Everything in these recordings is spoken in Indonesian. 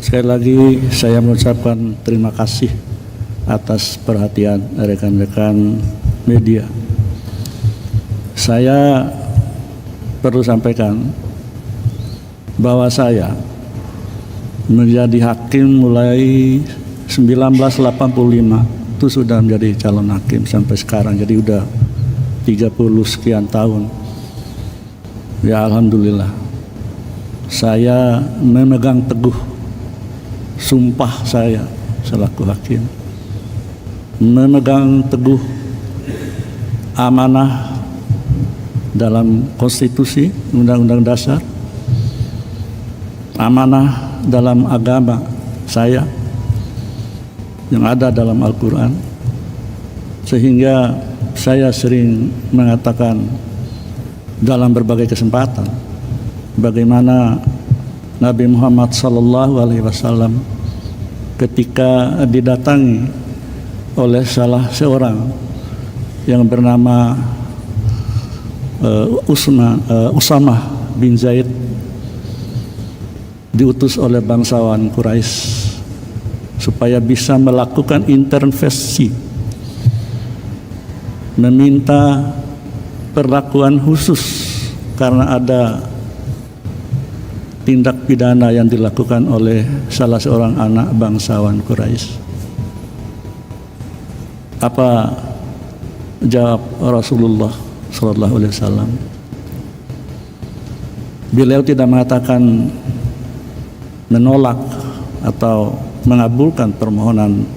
Sekali lagi saya mengucapkan terima kasih atas perhatian rekan-rekan media. Saya perlu sampaikan bahwa saya menjadi hakim mulai 1985 itu sudah menjadi calon hakim sampai sekarang, jadi udah 30 sekian tahun. Ya alhamdulillah, saya memegang teguh sumpah saya selaku hakim, memegang teguh amanah dalam konstitusi, undang-undang dasar, amanah dalam agama saya yang ada dalam Al-Quran, sehingga saya sering mengatakan dalam berbagai kesempatan bagaimana Nabi Muhammad SAW ketika didatangi oleh salah seorang yang bernama Usamah bin Zaid, diutus oleh bangsawan Quraisy supaya bisa melakukan intervensi, meminta perlakuan khusus karena ada tindak pidana yang dilakukan oleh salah seorang anak bangsawan Quraisy. Apa jawab Rasulullah sallallahu alaihi wasallam? Beliau tidak mengatakan menolak atau mengabulkan permohonan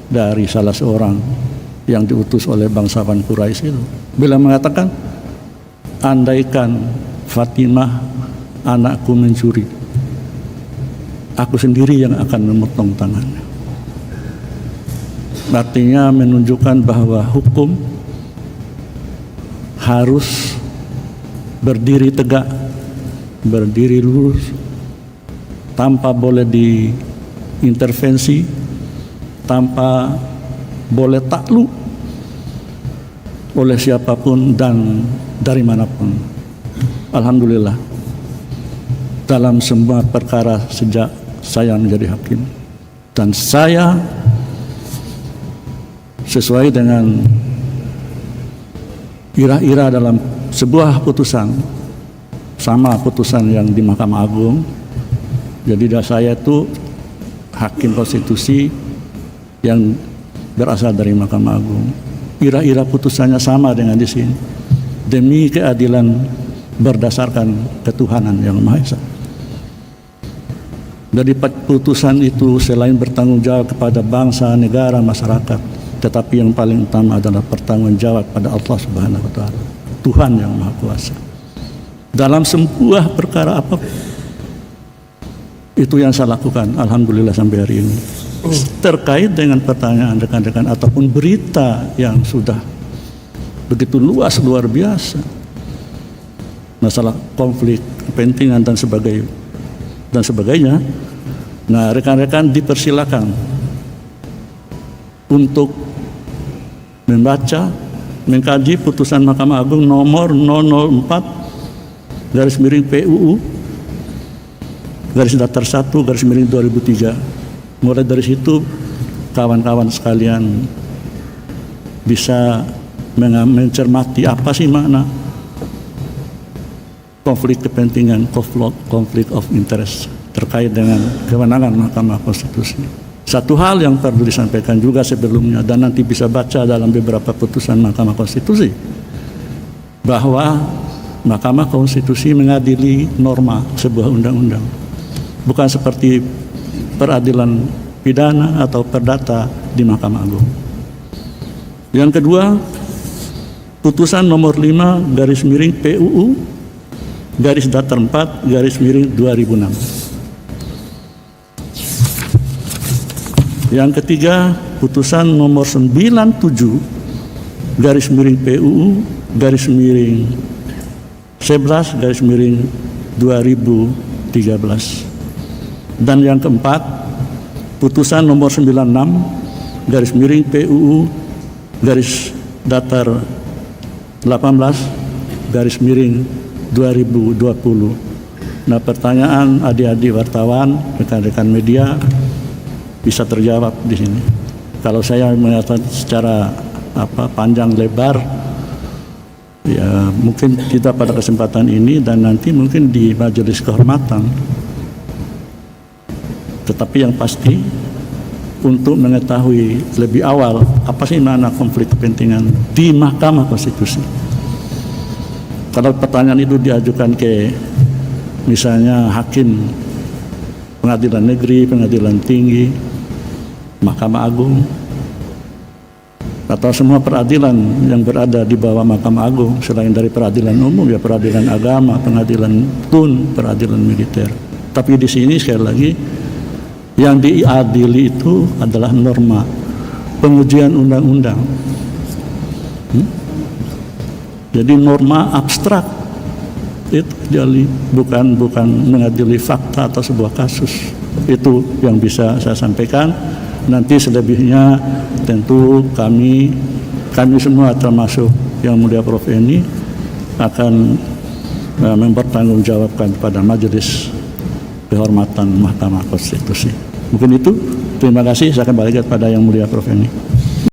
dari salah seorang yang diutus oleh bangsawan Quraisy itu. Beliau mengatakan, andaikan Fatimah anakku mencuri, aku sendiri yang akan memotong tangannya. Artinya menunjukkan bahwa hukum harus berdiri tegak, berdiri lurus, tanpa boleh diintervensi, tanpa boleh takluk oleh siapapun dan dari manapun. Alhamdulillah, dalam semua perkara sejak saya menjadi hakim, dan saya sesuai dengan ira-ira dalam sebuah putusan, sama putusan yang di Mahkamah Agung. Jadi saya itu hakim konstitusi yang berasal dari Mahkamah Agung. Ira-ira putusannya sama dengan di sini, demi keadilan berdasarkan ketuhanan yang Maha Esa. Dari putusan itu selain bertanggung jawab kepada bangsa, negara, masyarakat, tetapi yang paling utama adalah bertanggung jawab pada Allah Subhanahu wa Ta'ala, Tuhan yang Maha Kuasa. Dalam sebuah perkara apapun, itu yang saya lakukan, alhamdulillah sampai hari ini. Terkait dengan pertanyaan rekan-rekan ataupun berita yang sudah begitu luas, luar biasa, masalah konflik kepentingan dan sebagainya. Nah, rekan-rekan dipersilakan untuk membaca, mengkaji putusan Mahkamah Agung nomor 004/PUU _1/2003. Mulai dari situ kawan-kawan sekalian bisa mencermati apa sih makna konflik kepentingan, konflik of interest terkait dengan kewenangan Mahkamah Konstitusi. Satu hal yang perlu disampaikan juga sebelumnya, dan nanti bisa baca dalam beberapa putusan Mahkamah Konstitusi, bahwa Mahkamah Konstitusi mengadili norma sebuah undang-undang, bukan seperti peradilan pidana atau perdata di Mahkamah Agung. Yang kedua, putusan nomor 5/PUU _4/2006. Yang ketiga, putusan nomor 97/PUU _11/2013. Dan yang keempat, putusan nomor 96/PUU _18/2020 Nah, pertanyaan adik-adik wartawan, rekan-rekan media bisa terjawab di sini. Kalau saya mengatakan secara panjang lebar, ya mungkin tidak pada kesempatan ini dan nanti mungkin di majelis kehormatan. Tetapi yang pasti untuk mengetahui lebih awal apa sih makna konflik kepentingan di Mahkamah Konstitusi. Kalau pertanyaan itu diajukan ke misalnya hakim pengadilan negeri, pengadilan tinggi, Mahkamah Agung, atau semua peradilan yang berada di bawah Mahkamah Agung selain dari peradilan umum, ya peradilan agama, pengadilan tun, peradilan militer. Tapi di sini sekali lagi yang diadili itu adalah norma pengujian undang-undang. Jadi norma abstrak itu jadi bukan mengadili fakta atau sebuah kasus. Itu yang bisa saya sampaikan. Nanti selebihnya tentu kami semua termasuk Yang Mulia Prof. Eni akan mempertanggungjawabkan pada majelis kehormatan Mahkamah Konstitusi. Mungkin itu. Terima kasih. Saya kembalikan kepada Yang Mulia Prof. Eni.